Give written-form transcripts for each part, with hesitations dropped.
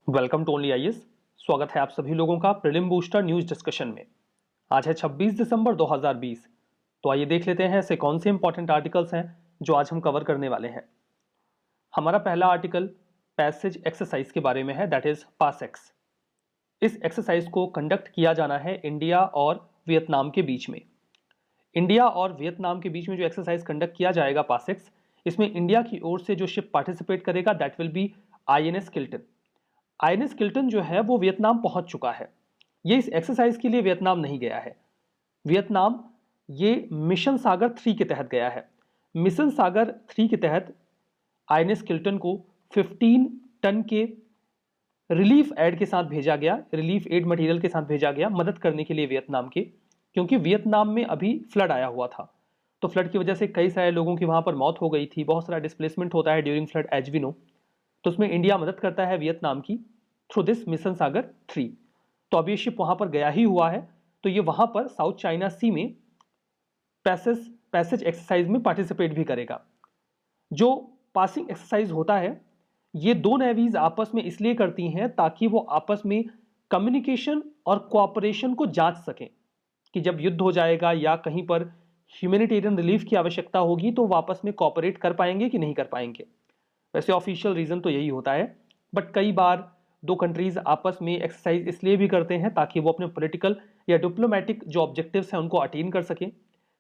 Welcome to only IAS. स्वागत है आप सभी लोगों का प्रीलिम बूस्टर न्यूज डिस्कशन में। आज है 26 दिसंबर 2020। तो आइए देख लेते हैं ऐसे कौन से इंपॉर्टेंट आर्टिकल्स हैं जो आज हम कवर करने वाले हैं। हमारा पहला आर्टिकल पैसेज एक्सरसाइज के बारे में है, दैट इज पासएक्स। इस एक्सरसाइज को कंडक्ट किया जाना है इंडिया और वियतनाम के बीच में। इंडिया और वियतनाम के बीच में जो एक्सरसाइज कंडक्ट किया जाएगा पासएक्स, इसमें इंडिया की ओर से जो शिप पार्टिसिपेट करेगा that will be INS Kiltan. INS Kiltan जो है वो वियतनाम पहुंच चुका है। ये इस एक्सरसाइज के लिए वियतनाम नहीं गया है। वियतनाम ये मिशन सागर 3 के तहत गया है। मिशन सागर 3 के तहत आईएनएस किल्टन को 15 टन के रिलीफ एड के साथ भेजा गया, रिलीफ एड मटेरियल के साथ भेजा गया मदद करने के लिए वियतनाम के, क्योंकि वियतनाम में अभी फ्लड आया हुआ था। तो फ्लड की वजह से कई सारे लोगों की वहां पर मौत हो गई थी, बहुत सारा डिस्प्लेसमेंट होता है during flood as we know. तो उसमें इंडिया मदद करता है वियतनाम की थ्रू दिस मिशन सागर 3। तो अब ये शिप वहां पर गया ही हुआ है, तो ये वहां पर साउथ चाइना सी में पैसेज एक्सरसाइज में पार्टिसिपेट भी करेगा। जो पासिंग एक्सरसाइज होता है ये दो नेवीज आपस में इसलिए करती हैं ताकि वो आपस में कम्युनिकेशन और कोऑपरेशन को जांच सकें कि जब युद्ध हो जाएगा या कहीं पर ह्यूमैनिटेरियन रिलीफ की आवश्यकता होगी तो वो आपस में कोऑपरेट कर पाएंगे कि नहीं कर पाएंगे। वैसे ऑफिशियल रीजन तो यही होता है, बट कई बार दो कंट्रीज आपस में एक्सरसाइज इसलिए भी करते हैं ताकि वो अपने पॉलिटिकल या डिप्लोमेटिक जो ऑब्जेक्टिव्स हैं उनको अटेन कर सकें।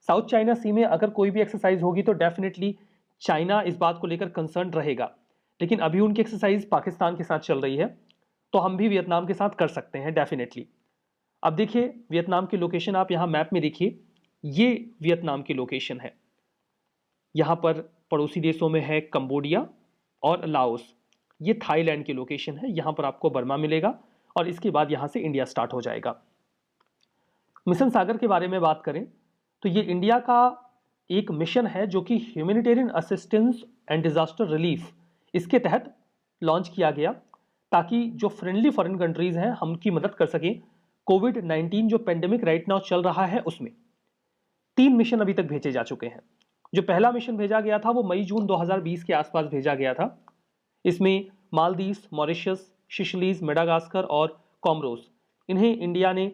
साउथ चाइना सी में अगर कोई भी एक्सरसाइज होगी तो डेफिनेटली चाइना इस बात को लेकर कंसर्न रहेगा, लेकिन अभी उनकी एक्सरसाइज पाकिस्तान के साथ चल रही है तो हम भी वियतनाम के साथ कर सकते हैं डेफिनेटली। अब देखिए वियतनाम की लोकेशन आप यहाँ मैप में देखिए, ये वियतनाम की लोकेशन है। यहाँ पर पड़ोसी देशों में है कंबोडिया और लाओस, ये थाईलैंड की लोकेशन है। यहां पर आपको बर्मा मिलेगा और इसके बाद यहां से इंडिया स्टार्ट हो जाएगा। मिशन सागर के बारे में बात करें तो ये इंडिया का एक मिशन है जो कि humanitarian assistance and disaster relief इसके तहत लॉन्च किया गया, ताकि जो फ्रेंडली फॉरेन कंट्रीज हैं हम उनकी मदद कर सकें। कोविड-19 जो पेंडेमिक राइट नाउ चल रहा है उसमें 3 मिशन अभी तक भेजे जा चुके हैं। जो पहला मिशन भेजा गया था वो मई जून 2020 के आसपास भेजा गया था। इसमें मालदीव्स, मॉरिशस, सिशलीज, मेडागास्कर और कॉमरोस, इन्हें इंडिया ने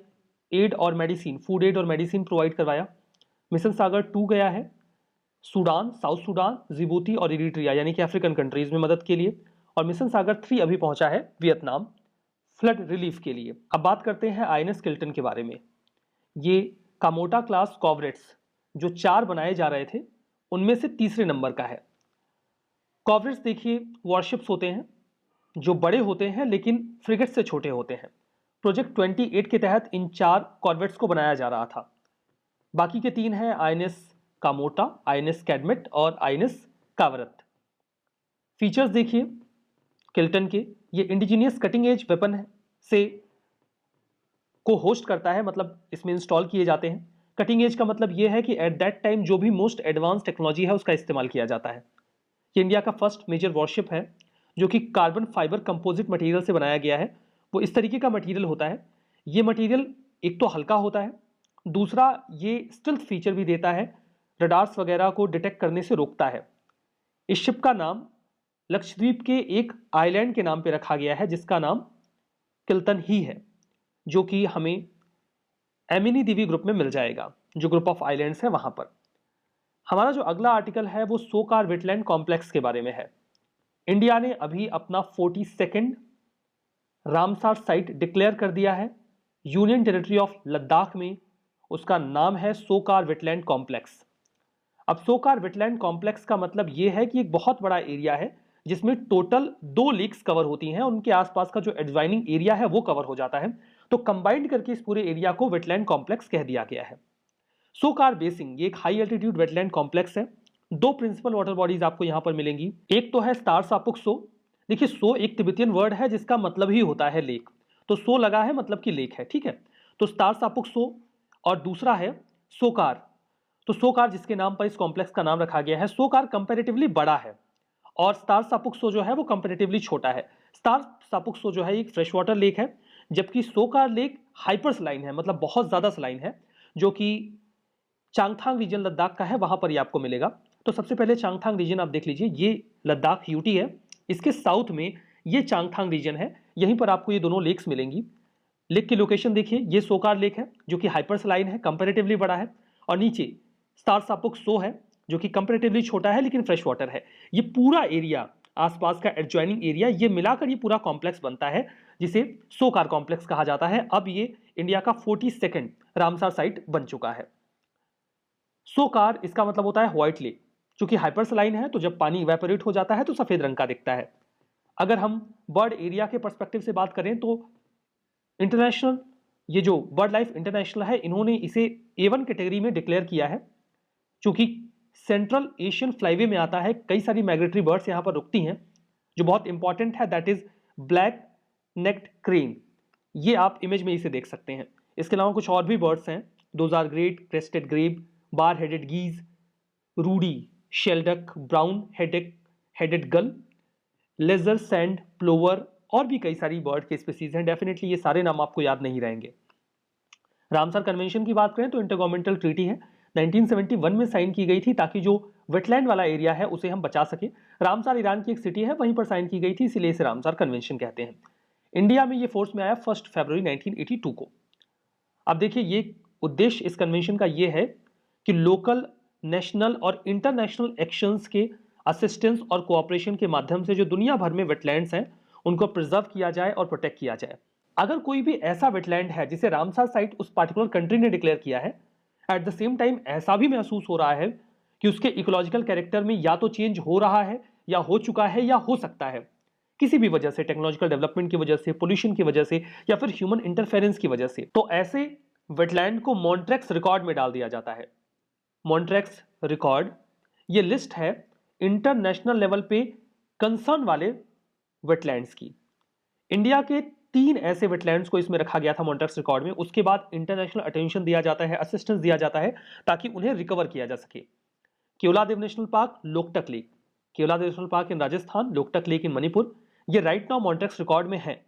एड और मेडिसिन, फूड एड और मेडिसिन प्रोवाइड करवाया। मिशन सागर 2 गया है सूडान, साउथ सूडान, जिबूती और इरिट्रिया यानी कि अफ्रीकन कंट्रीज में मदद के लिए। और मिशन सागर 3 अभी पहुंचा है वियतनाम फ्लड रिलीफ के लिए। अब बात करते हैं आईएनएस किल्टन के बारे में। ये कामोटा क्लास कॉर्वेट्स जो 4 बनाए जा रहे थे उनमें से तीसरे नंबर का है। कॉर्वेट्स देखिए वॉरशिप्स होते हैं जो बड़े होते हैं लेकिन फ्रिगेट से छोटे होते हैं। प्रोजेक्ट 28 के तहत इन 4 कॉर्वेट्स को बनाया जा रहा था। बाकी के 3 हैं आईएनएस कामोटा, आईएनएस कैडमेट और आईएनएस कावरत। फीचर्स देखिए किल्टन के, ये इंडिजिनियस कटिंग एज वेपन से को होस्ट करता है, मतलब इसमें इंस्टॉल किए जाते हैं। कटिंग एज का मतलब यह है कि एट दैट टाइम जो भी मोस्ट एडवांस टेक्नोलॉजी है उसका इस्तेमाल किया जाता है। ये इंडिया का फर्स्ट मेजर वॉरशिप है जो कि कार्बन फाइबर कंपोजिट मटेरियल से बनाया गया है। वो इस तरीके का मटेरियल होता है, ये मटेरियल एक तो हल्का होता है, दूसरा ये स्टिल्थ फीचर भी देता है, रडार्स वगैरह को डिटेक्ट करने से रोकता है। इस शिप का नाम लक्षद्वीप के एक आइलैंड के नाम पे रखा गया है जिसका नाम किल्टन ही है, जो कि हमें एमिनी दीवी ग्रुप में मिल जाएगा, जो ग्रुप ऑफ आइलैंड्स है वहां पर। हमारा जो अगला आर्टिकल है वो सोकार वेटलैंड कॉम्प्लेक्स के बारे में है। इंडिया ने अभी अपना 42nd रामसार साइट डिक्लेयर कर दिया है यूनियन टेरिटरी ऑफ लद्दाख में। उसका नाम है सोकार वेटलैंड कॉम्प्लेक्स। अब सोकार वेटलैंड कॉम्प्लेक्स का मतलब यह है कि एक बहुत बड़ा एरिया है जिसमें टोटल 2 लेक्स कवर होती हैं, उनके आसपास का जो एडजॉइनिंग एरिया है वो कवर हो जाता है। तो कंबाइंड करके इस पूरे एरिया को वेटलैंड कॉम्प्लेक्स कह दिया गया है। सोकार बेसिन ये एक हाई एल्टीट्यूड वेटलैंड कॉम्प्लेक्स है। 2 प्रिंसिपल वाटर बॉडीज आपको यहां पर मिलेंगी। एक तो है स्टार सापुक सो। देखिए सो एक तिब्बतियन वर्ड है जिसका मतलब ही होता है लेक, तो सो लगा है मतलब कि लेक है, ठीक है। तो स्टार सापुक सो, और दूसरा है सोकार। तो सोकार जिसके नाम पर इस कॉम्प्लेक्स का नाम रखा गया है। सोकार कंपैरेटिवली बड़ा है और स्टार सापुक सो जो है वो कंपैरेटिवली छोटा है। स्टार सापुक सो जो है एक फ्रेश वाटर लेक है, जबकि सोकार लेक हाइपर सलाइन है, मतलब बहुत ज्यादा सलाइन है, जो कि चांगथांग रीजन लद्दाख का है, वहां पर ये आपको मिलेगा। तो सबसे पहले चांगथांग रीजन आप देख लीजिए, ये लद्दाख यूटी है। इसके साउथ में ये चांगथांग रीजन है, यहीं पर आपको ये दोनों लेक्स मिलेंगी। लेक की लोकेशन देखिए, ये सोकार लेक है जो कि हाइपरसलाइन है, कंपैरेटिवली बड़ा है, और नीचे स्टारसापुक सो है जो कि कंपैरेटिवली छोटा है लेकिन फ्रेश वाटर है। ये पूरा एरिया, आसपास का एडजॉइनिंग एरिया, ये मिलाकर ये पूरा कॉम्प्लेक्स बनता है जिसे सोकार कॉम्प्लेक्स कहा जाता है। अब ये इंडिया का 42nd रामसार साइट बन चुका है। सोकार इसका मतलब होता है व्हाइट लेक, चूंकि हाइपरसलाइन है तो जब पानी इवेपोरेट हो जाता है तो सफेद रंग का दिखता है। अगर हम बर्ड एरिया के पर्सपेक्टिव से बात करें तो इंटरनेशनल, ये जो बर्ड लाइफ इंटरनेशनल है, इन्होंने इसे A1 कैटेगरी में डिक्लेयर किया है। चूंकि सेंट्रल एशियन फ्लाईवे में आता है, कई सारी माइग्रेटरी बर्ड्स यहां पर रुकती हैं जो बहुत इंपॉर्टेंट है, that is black necked crane. ये आप इमेज में इसे देख सकते हैं। इसके अलावा कुछ और भी बर्ड्स हैं, those are great crested grebe, bar headed geese, ruddy, shelduck, brown headed gull, lesser sand plover, और भी कई सारी बर्ड के स्पीसीज हैं। डेफिनेटली ये सारे नाम आपको याद नहीं रहेंगे। रामसर कन्वेंशन की बात करें तो इंटरगवर्नमेंटल ट्रीटी है, 1971 में साइन की गई थी ताकि जो वेटलैंड वाला एरिया है उसे हम बचा सके। रामसर ईरान की एक सिटी है, वहीं पर साइन की गई थी, इसलिए इसे रामसर कन्वेंशन कहते हैं। इंडिया में ये फोर्स में आया 1 फरवरी 1982 को। अब देखिए, ये उद्देश्य इस कन्वेंशन का ये है कि लोकल, नेशनल और इंटरनेशनल एक्शंस के असिस्टेंस और कोऑपरेशन के माध्यम से जो दुनिया भर में वेटलैंड्स हैं उनको प्रिजर्व किया जाए और प्रोटेक्ट किया जाए। अगर कोई भी ऐसा वेटलैंड है जिसे रामसर साइट उस पार्टिकुलर कंट्री ने डिक्लेयर किया है, एट द सेम टाइम ऐसा भी महसूस हो रहा है कि उसके इकोलॉजिकल कैरेक्टर में या तो चेंज हो रहा है या हो चुका है या हो सकता है, किसी भी वजह से, टेक्नोलॉजिकल डेवलपमेंट की वजह से, पोल्यूशन की वजह से, या फिर ह्यूमन इंटरफेरेंस की वजह से, तो ऐसे वेटलैंड को मॉन्ट्रेक्स रिकॉर्ड में डाल दिया जाता है। मॉन्ट्रेक्स रिकॉर्ड ये लिस्ट है इंटरनेशनल लेवल पे कंसर्न वाले वेटलैंड्स की। इंडिया के 3 ऐसे वेटलैंड्स को इसमें रखा गया था मॉन्ट्रेक्स रिकॉर्ड में। उसके बाद इंटरनेशनल अटेंशन दिया जाता है, असिस्टेंस दिया जाता है ताकि उन्हें रिकवर किया जा सके। Keoladeo national park, Loktak lake, Keoladeo national park in Rajasthan, Loktak lake in Manipur, ये राइट नाउ मॉन्ट्रेक्स रिकॉर्ड में है।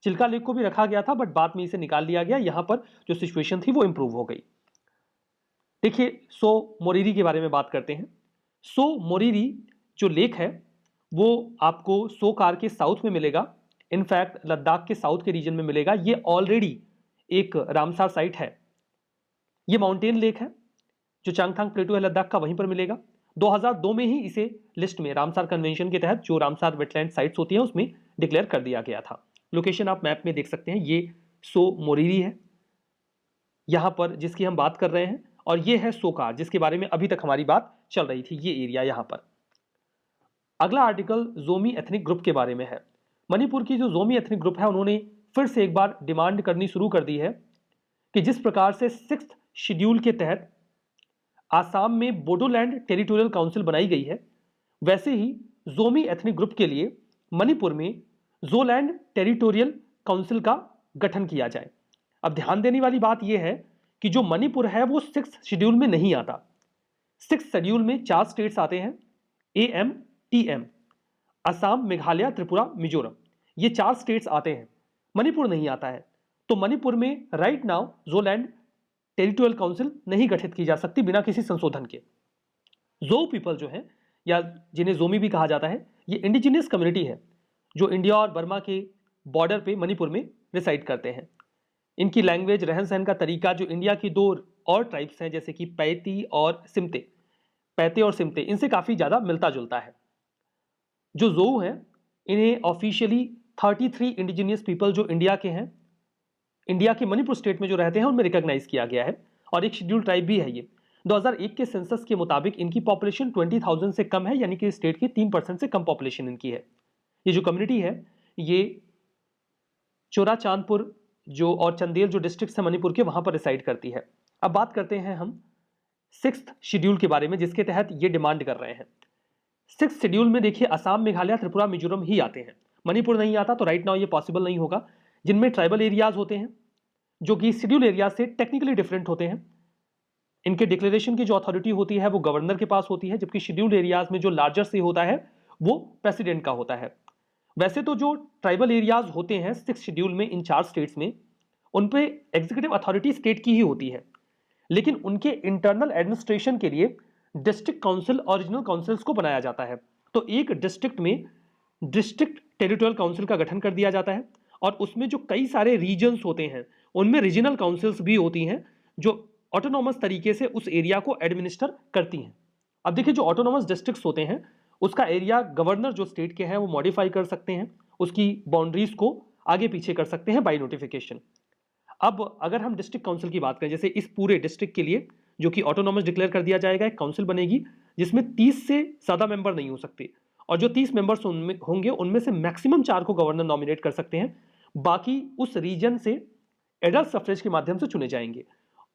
चिल्का लेक को भी रखा गया था बट बाद में इसे निकाल दिया गया, यहां पर जो सिचुएशन थी वो इंप्रूव हो गई। देखिए, सो मोरीरी के बारे में बात करते हैं। सो मोरीरी जो लेक है वो आपको सोकार के साउथ में मिलेगा, इनफैक्ट लद्दाख के साउथ के रीजन में मिलेगा। ये ऑलरेडी एक रामसार साइट है। ये माउंटेन लेक है, जो चांगथांग प्लेटू है लद्दाख का, वहीं पर मिलेगा। 2002 में ही इसे लिस्ट में रामसार कन्वेंशन के तहत जो रामसार वेटलैंड साइट्स होती हैं उसमें डिक्लेयर कर दिया गया था। लोकेशन आप मैप में देख सकते हैं, ये सो मोरीरी है यहां पर जिसकी हम बात कर रहे हैं, और ये है सोकार जिसके बारे में अभी तक हमारी बात चल रही थी, ये एरिया यहां पर। अगला आर्टिकल जोमी एथनिक ग्रुप के बारे में है। मणिपुर की जो जोमी एथनिक ग्रुप है उन्होंने फिर से एक बार डिमांड करनी शुरू कर दी है कि जिस प्रकार से 6th शेड्यूल के तहत आसाम में बोडोलैंड टेरिटोरियल काउंसिल बनाई गई है, वैसे ही जोमी एथनिक ग्रुप के लिए मणिपुर में जोलैंड टेरिटोरियल काउंसिल का गठन किया जाए। अब ध्यान देने वाली बात यह है कि जो मणिपुर है वो 6th शेड्यूल में नहीं आता। 6th शेड्यूल में 4 स्टेट्स आते हैं, AMTM, असम, मेघालय, त्रिपुरा, मिजोरम, ये 4 स्टेट्स आते हैं, मणिपुर नहीं आता है। तो मणिपुर में राइट नाउ जोलैंड टेरिटोरियल काउंसिल नहीं गठित की जा सकती बिना किसी संशोधन के। जो पीपल जो है, या जिन्हें जोमी भी कहा जाता है, ये इंडिजिनियस कम्युनिटी है जो इंडिया और बर्मा के बॉर्डर पे मणिपुर में रिसाइड करते हैं। इनकी लैंग्वेज, रहन सहन का तरीका जो इंडिया की 2 और ट्राइब्स हैं जैसे कि पैती और सिमते, पैते और सिमते, इनसे काफ़ी ज़्यादा मिलता जुलता है। जो जोऊ हैं इन्हें ऑफिशियली 33 इंडिजिनियस पीपल जो इंडिया के हैं, इंडिया के मणिपुर स्टेट में जो रहते हैं उनमें रिकॉग्नाइज किया गया है, और एक शेड्यूल ट्राइब भी है ये। 2001 के सेंसस के मुताबिक इनकी पॉपुलेशन 20,000 से कम है, यानी कि स्टेट की 3% से कम पॉपुलेशन इनकी है। ये जो कम्युनिटी है ये चोरा चांदपुर जो और चंदेल जो डिस्ट्रिक्ट है मणिपुर के, वहां पर रिसाइड करती है। अब बात करते हैं हम 6th शेड्यूल के बारे में जिसके तहत ये डिमांड कर रहे हैं। 6th शेड्यूल में देखिए असम, मेघालय, त्रिपुरा, मिजोरम ही आते हैं, मणिपुर नहीं आता, तो राइट नाउ ये पॉसिबल नहीं होगा। जिनमें ट्राइबल एरियाज होते हैं जो कि शेड्यूल एरिया से टेक्निकली डिफरेंट होते हैं। इनके डिक्लेरेशन की जो अथॉरिटी होती है वो गवर्नर के पास होती है, जबकि शेड्यूल एरियाज में जो लार्जर से होता है वो प्रेसिडेंट का होता है। वैसे तो जो ट्राइबल एरियाज होते हैं 6th शेड्यूल में इन 4 स्टेट्स में, उन पे एग्जीक्यूटिव अथॉरिटी स्टेट की ही होती है, लेकिन उनके इंटरनल एडमिनिस्ट्रेशन के लिए डिस्ट्रिक्ट काउंसिल और रीजनल काउंसिल्स को बनाया जाता है। तो एक डिस्ट्रिक्ट में डिस्ट्रिक्ट टेरिटोरियल काउंसिल का गठन कर दिया जाता है और उसमें जो कई सारे रीजन्स होते हैं उनमें रीजनल काउंसिल्स भी होती हैं जो ऑटोनॉमस तरीके से उस एरिया को एडमिनिस्टर करती हैं। अब देखिए, जो ऑटोनॉमस डिस्ट्रिक्ट्स होते हैं उसका एरिया गवर्नर जो स्टेट के हैं वो मॉडिफाई कर सकते हैं, उसकी बाउंड्रीज को आगे पीछे कर सकते हैं बाय नोटिफिकेशन। अब अगर हम डिस्ट्रिक्ट काउंसिल की बात करें, जैसे इस पूरे डिस्ट्रिक्ट के लिए जो कि ऑटोनॉमस डिक्लेयर कर दिया जाएगा, एक काउंसिल बनेगी जिसमें 30 से ज्यादा मेंबर नहीं हो सकते और जो 30 मेंबर्स होंगे उनमें से मैक्सिमम 4 को गवर्नर नॉमिनेट कर सकते हैं, बाकी उस रीजन से एडल्ट सफरेज के माध्यम से चुने जाएंगे।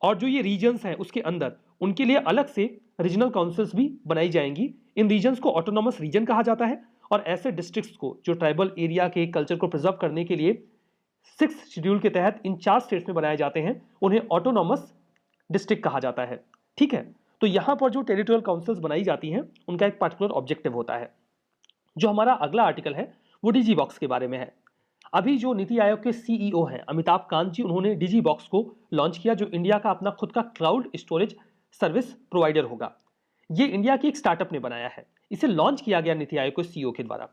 और जो ये रीजन्स हैं उसके अंदर उनके लिए अलग से रीजनल काउंसिल्स भी बनाई जाएंगी। इन रीजन्स को ऑटोनॉमस रीजन कहा जाता है और ऐसे डिस्ट्रिक्ट्स को जो ट्राइबल एरिया के कल्चर को प्रिजर्व करने के लिए 6th शेड्यूल के तहत इन 4 स्टेट्स में बनाए जाते हैं, उन्हें ऑटोनॉमस डिस्ट्रिक्ट कहा जाता है। ठीक है, तो यहां पर जो टेरिटोरियल काउंसिल्स बनाई जाती हैं उनका एक पर्टिकुलर ऑब्जेक्टिव होता है। जो हमारा अगला आर्टिकल है वो डिजी बॉक्स के बारे में है। अभी जो नीति आयोग के सीईओ हैं अमिताभ कांत जी, उन्होंने डिजी बॉक्स को लॉन्च किया जो इंडिया का अपना खुद का क्लाउड स्टोरेज सर्विस प्रोवाइडर होगा। ये इंडिया की एक स्टार्टअप ने बनाया है, इसे लॉन्च किया गया नीति आयोग के सीईओ के द्वारा।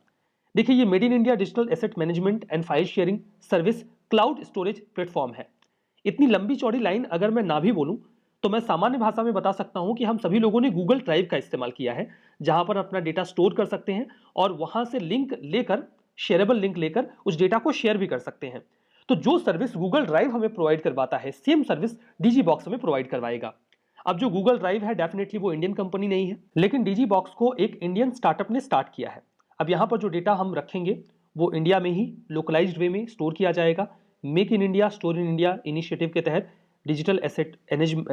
देखिए, ये made in India digital asset management and file sharing service cloud storage platform है। इतनी लंबी चौड़ी लाइन अगर मैं ना भी बोलूं तो मैं सामान्य भाषा में बता सकता हूं कि हम सभी लोगों ने गूगल ड्राइव का इस्तेमाल किया है, जहां पर अपना डेटा स्टोर कर सकते हैं और वहां से लिंक लेकर, शेयरेबल लिंक लेकर उस डेटा को शेयर भी कर सकते हैं। तो जो सर्विस गूगल ड्राइव हमें प्रोवाइड करवाता है, सेम सर्विस डिजी बॉक्स हमें प्रोवाइड करवाएगा। अब जो गूगल ड्राइव है डेफिनेटली वो इंडियन कंपनी नहीं है, लेकिन डिजी बॉक्स को एक इंडियन स्टार्टअप ने स्टार्ट किया है। अब यहाँ पर जो डेटा हम रखेंगे वो इंडिया में ही लोकलाइज्ड वे में स्टोर किया जाएगा। Make in India store in India initiative के तहत डिजिटल एसेट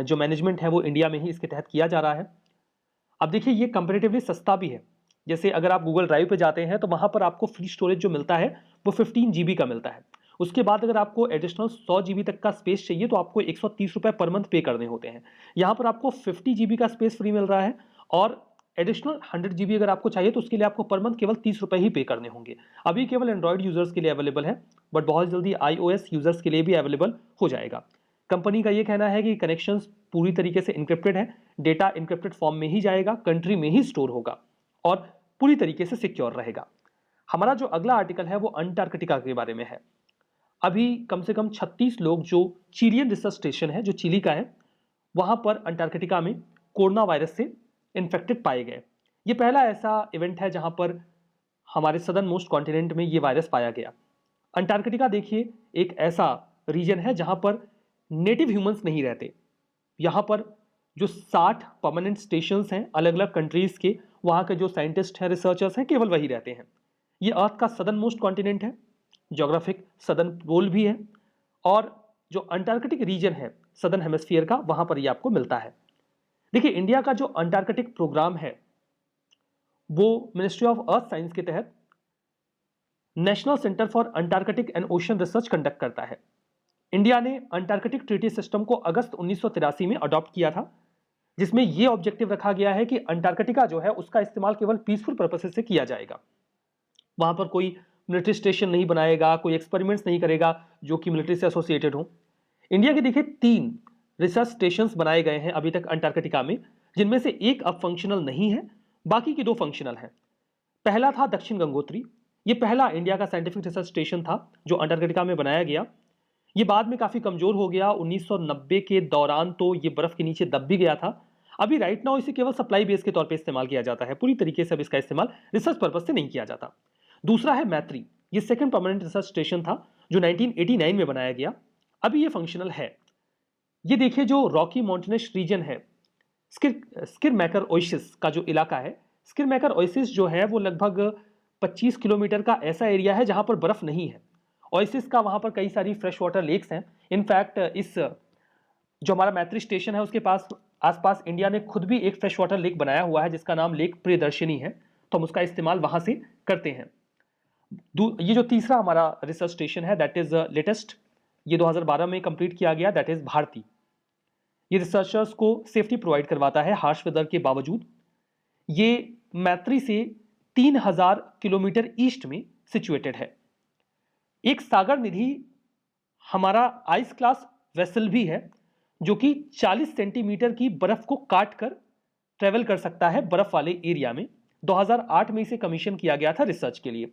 जो मैनेजमेंट है वो इंडिया में ही इसके तहत किया जा रहा है। अब देखिए, ये कंपेरेटिवली सस्ता भी है। जैसे अगर आप गूगल ड्राइव पे जाते हैं तो वहां पर आपको फ्री स्टोरेज जो मिलता है वो 15 GB का मिलता है। उसके बाद अगर आपको एडिशनल 100 GB तक का स्पेस चाहिए तो आपको 130 रुपए पर मंथ पे करने होते हैं। यहाँ पर आपको 50 GB का स्पेस फ्री मिल रहा है और एडिशनल 100 GB अगर आपको चाहिए तो उसके लिए आपको पर मंथ केवल 30 रुपए ही पे करने होंगे। अभी केवल एंड्रॉइड यूजर्स के लिए अवेलेबल है, बट बहुत जल्दी iOS यूजर्स के लिए भी अवेलेबल हो जाएगा। कंपनी का ये कहना है कि कनेक्शंस पूरी तरीके से इंक्रिप्टेड है, डेटा इंक्रिप्टेड फॉर्म में ही जाएगा, कंट्री में ही स्टोर होगा और पूरी तरीके से सिक्योर रहेगा। हमारा जो अगला आर्टिकल है वो अंटार्कटिका के बारे में है। अभी कम से कम 36 लोग जो चिलियन रिसर्च स्टेशन है जो चिली का है वहां पर अंटार्कटिका में कोरोना वायरस से इन्फेक्टेड पाए गए। ये पहला ऐसा इवेंट है जहां पर हमारे सदर्न मोस्ट कॉन्टिनेंट में ये वायरस पाया गया। अंटार्कटिका देखिए एक ऐसा रीजन है जहां पर नेटिव ह्यूमंस नहीं रहते। यहाँ पर जो 60 परमानेंट स्टेशंस हैं अलग अलग कंट्रीज के, वहाँ के जो साइंटिस्ट हैं, रिसर्चर्स हैं, केवल वही रहते हैं। ये अर्थ का सदर्न मोस्ट कॉन्टिनेंट है, ज्योग्राफिक सदर्न पोल भी है और जो अंटार्कटिक रीजन है सदर्न हेमिस्फीयर का, वहाँ पर ये आपको मिलता है। देखिए, इंडिया का जो अंटार्कटिक प्रोग्राम है वो मिनिस्ट्री ऑफ अर्थ साइंस के तहत national Centre for Antarctic and Ocean research conduct करता है। इंडिया ने अंटार्कटिक ट्रीटी सिस्टम को अगस्त 1983 में अडॉप्ट किया था, जिसमें यह ऑब्जेक्टिव रखा गया है कि अंटार्कटिका जो है उसका इस्तेमाल केवल पीसफुल पर्पसेस से किया जाएगा। वहां पर कोई मिलिट्री स्टेशन नहीं बनाएगा, कोई एक्सपेरिमेंट्स नहीं करेगा जो कि मिलिट्री से एसोसिएटेड हो। इंडिया के देखिए 3 रिसर्च स्टेशन बनाए गए हैं अभी तक अंटार्कटिका में, जिनमें से एक अब फंक्शनल नहीं है, बाकी की 2 फंक्शनल हैं। पहला था दक्षिण गंगोत्री। ये पहला इंडिया का साइंटिफिक रिसर्च स्टेशन था जो अंटार्कटिका में बनाया गया। ये बाद में काफी कमजोर हो गया। 1990 के दौरान तो ये बर्फ के नीचे दब भी गया था। अभी राइट नाउ इसे केवल सप्लाई बेस के तौर पे इस्तेमाल किया जाता है, पूरी तरीके से अब इसका इस्तेमाल रिसर्च पर्पस से नहीं किया जाता। दूसरा है मैत्री। ये सेकंड परमानेंट रिसर्च स्टेशन था जो 1989 में बनाया गया। अभी ये फंक्शनल है। ये देखिए जो रॉकी माउंटेनस रीजन है, स्किरमैकर ओएसिस का जो इलाका है, स्किरमैकर ओएसिस जो है वो लगभग 25 किलोमीटर का ऐसा एरिया है जहां पर बर्फ नहीं है। ओएसिस का वहां पर कई सारी फ्रेश वाटर लेक्स हैं। इनफैक्ट इस जो हमारा मैत्री स्टेशन है उसके पास आसपास इंडिया ने खुद भी एक फ्रेश वाटर लेक बनाया हुआ है जिसका नाम लेक प्रियदर्शिनी है, तो हम उसका इस्तेमाल वहां से करते हैं। ये जो तीसरा हमारा रिसर्च स्टेशन है दैट इज लेटेस्ट, ये 2012 में कंप्लीट किया गया, दैट इज भारती। ये रिसर्चर्स को सेफ्टी प्रोवाइड करवाता है हार्श वेदर के बावजूद। ये मैत्री से 3000 किलोमीटर ईस्ट में सिचुएटेड है। एक सागर निधि हमारा आइस क्लास वेसल भी है जो कि 40 सेंटीमीटर की बर्फ को काट कर ट्रेवल कर सकता है बर्फ वाले एरिया में। 2008 में इसे कमीशन किया गया था रिसर्च के लिए।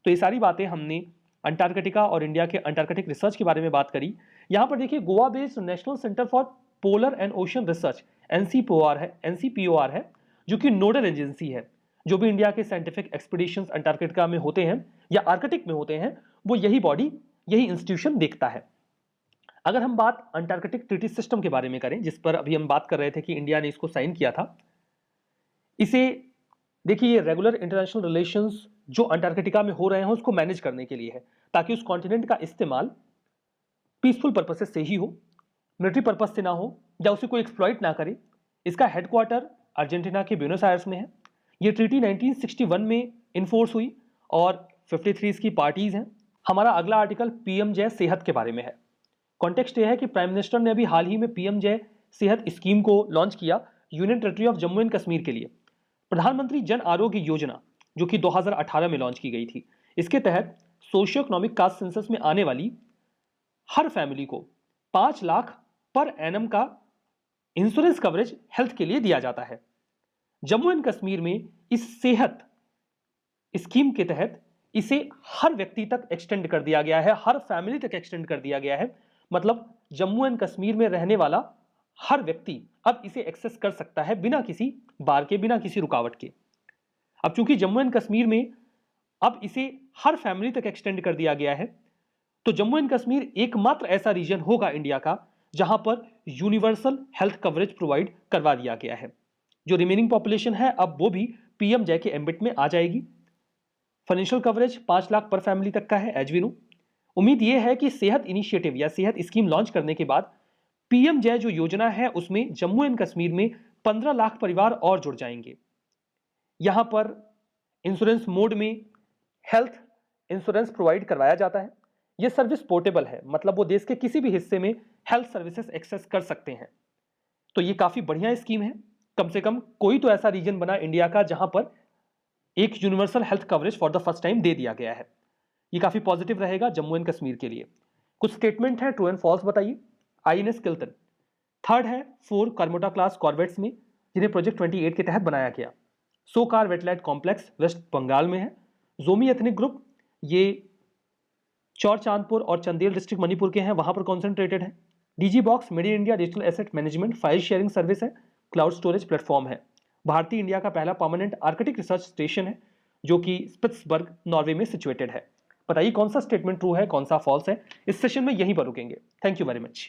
तो ये सारी बातें हमने अंटार्कटिका और इंडिया के अंटार्कटिक रिसर्च के बारे में बात करी। यहाँ पर देखिए Goa based National Centre for Polar and Ocean Research NCPOR है, जो कि नोडल एजेंसी है। जो भी इंडिया के साइंटिफिक एक्सपीडिशंस अंटार्कटिका में होते हैं या आर्कटिक में होते हैं, वो यही बॉडी, यही इंस्टीट्यूशन देखता है। अगर हम बात अंटार्कटिक ट्रीटी सिस्टम के बारे में करें, जिस पर अभी हम बात कर रहे थे कि इंडिया ने इसको साइन किया था, इसे देखिए ये रेगुलर इंटरनेशनल रिलेशंस जो अंटार्कटिका में हो रहे हैं उसको मैनेज करने के लिए है, ताकि उस कॉन्टिनेंट का इस्तेमाल पीसफुल पर्पसेस से ही हो, मिलिट्री पर्पस से ना हो या उसे कोई एक्सप्लॉइट ना करे। इसका हेडक्वार्टर अर्जेंटीना के ब्यूनस आयर्स में है। ये ट्रीटी 1961 में इन्फोर्स हुई और 53 इसकी पार्टीज हैं। हमारा अगला आर्टिकल पीएम जय सेहत के बारे में है। कॉन्टेक्स्ट यह है कि प्राइम मिनिस्टर ने अभी हाल ही में पीएम जय सेहत स्कीम को लॉन्च किया union territory of Jammu and Kashmir के लिए। प्रधानमंत्री जन आरोग्य योजना जो कि 2018 में लॉन्च की गई थी, इसके तहत सोशियो इकोनॉमिक कास्ट सेंसस में आने वाली हर फैमिली को 5 लाख पर एनम का इंश्योरेंस कवरेज हेल्थ के लिए दिया जाता है। जम्मू एंड कश्मीर में इस सेहत स्कीम के तहत इसे हर व्यक्ति तक एक्सटेंड कर दिया गया है, हर फैमिली तक एक्सटेंड कर दिया गया है। मतलब जम्मू एंड कश्मीर में रहने वाला हर व्यक्ति अब इसे एक्सेस कर सकता है बिना किसी बार के, बिना किसी रुकावट के। अब चूंकि जम्मू एंड कश्मीर में अब इसे हर फैमिली तक एक्सटेंड कर दिया गया है, तो जम्मू एंड कश्मीर एकमात्र ऐसा रीजन होगा इंडिया का जहां पर यूनिवर्सल हेल्थ कवरेज प्रोवाइड करवा दिया गया है। जो रिमेनिंग पॉपुलेशन है अब वो भी पीएम जय के एम्बिट में आ जाएगी। फाइनेंशियल कवरेज 5 लाख पर फैमिली तक का है, एज वी नो। उम्मीद यह है कि सेहत इनिशिएटिव या सेहत स्कीम लॉन्च करने के बाद पीएम जय जो योजना है उसमें जम्मू एंड कश्मीर में 15 लाख परिवार और जुड़ जाएंगे। यहां पर इंश्योरेंस मोड में हेल्थ इंश्योरेंस प्रोवाइड करवाया जाता है। यह सर्विस पोर्टेबल है, मतलब वो देश के किसी भी हिस्से में हेल्थ सर्विसेज एक्सेस कर सकते हैं। तो ये काफी बढ़िया स्कीम है। कम से कम कोई तो ऐसा रीजन बना इंडिया का जहां पर एक universal health coverage for the first time दे दिया गया है। ये काफी पॉजिटिव रहेगा जम्मू एंड कश्मीर के लिए। कुछ स्टेटमेंट है, ट्रू एंड फॉल्स बताइए। आईएनएस किल्टन थर्ड है 4 कर्मोटा क्लास कॉर्वेट्स में, जिन्हें प्रोजेक्ट 28 के तहत बनाया गया। Sokar wetland complex waste Bengal में है। जोमी एथनिक ग्रुप ये चौर चांदपुर और चंदेल डिस्ट्रिक्ट मणिपुर के हैं, वहां पर कॉन्सेंट्रेटेड है। DG box made in India digital asset management file sharing service है, क्लाउड स्टोरेज प्लेटफॉर्म है। भारतीय इंडिया का पहला परमानेंट आर्कटिक रिसर्च स्टेशन है जो कि स्पिट्सबर्ग नॉर्वे में सिचुएटेड है। बताइए कौन सा स्टेटमेंट ट्रू है, कौन सा फॉल्स है। इस सेशन में यहीं पर रुकेंगे। Thank you very much.